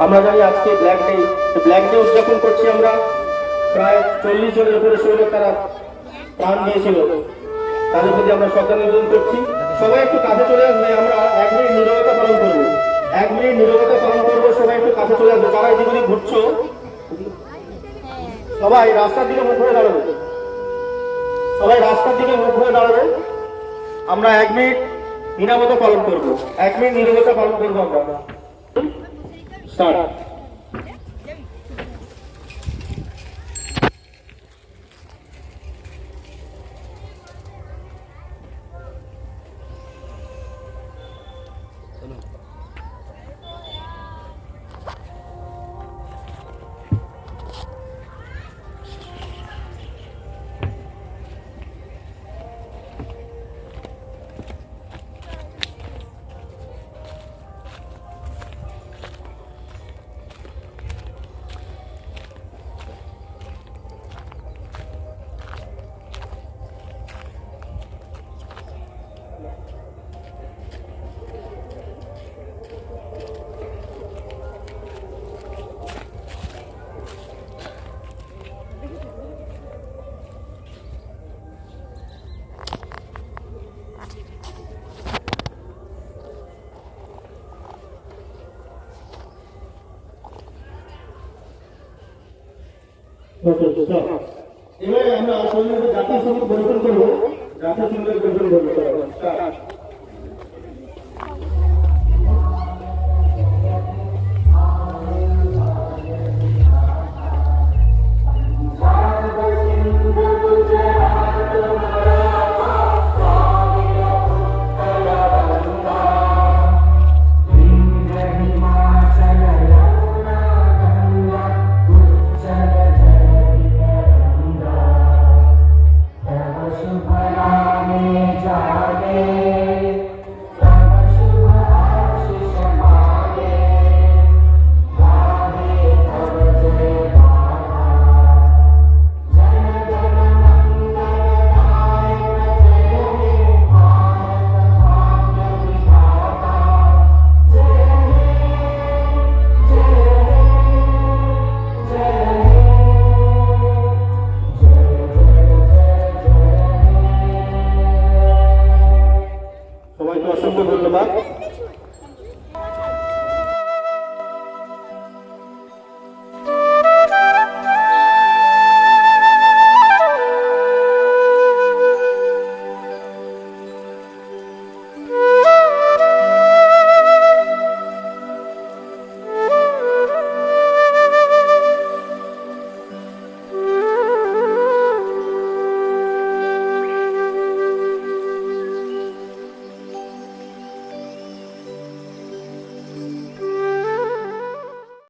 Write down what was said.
আমরা জানি আজকে ব্ল্যাক ডে উদযাপন করছি আমরা। প্রায় 40 জনের উপরে সৈনিক তারা প্রাণ দিয়েছিল, তাদের প্রতি আমরা শ্রদ্ধা নিবেদন করছি। সবাই একটু কাছে চলে আসবে, আমরা 1 মিনিট নীরবতা পালন করবো। 1 মিনিট নীরবতা পালন করবো, সবাই একটু কাছে চলে আসবে। যারা এদিকে ঘুরছো সবাই রাস্তার দিকে মুখ করে দাঁড়াবে, সবাই রাস্তার দিকে মুখ করে দাঁড়াবে। আমরা 1 মিনিট নীরবতা পালন করবো, 1 মিনিট নীরবতা পালন করবো আমরা। স্টার্ট। এবারে আমরা জাতীয় সঙ্গীত পরিবেশন করবো। জাতীয় সঙ্গীত পরিবেশন করবো।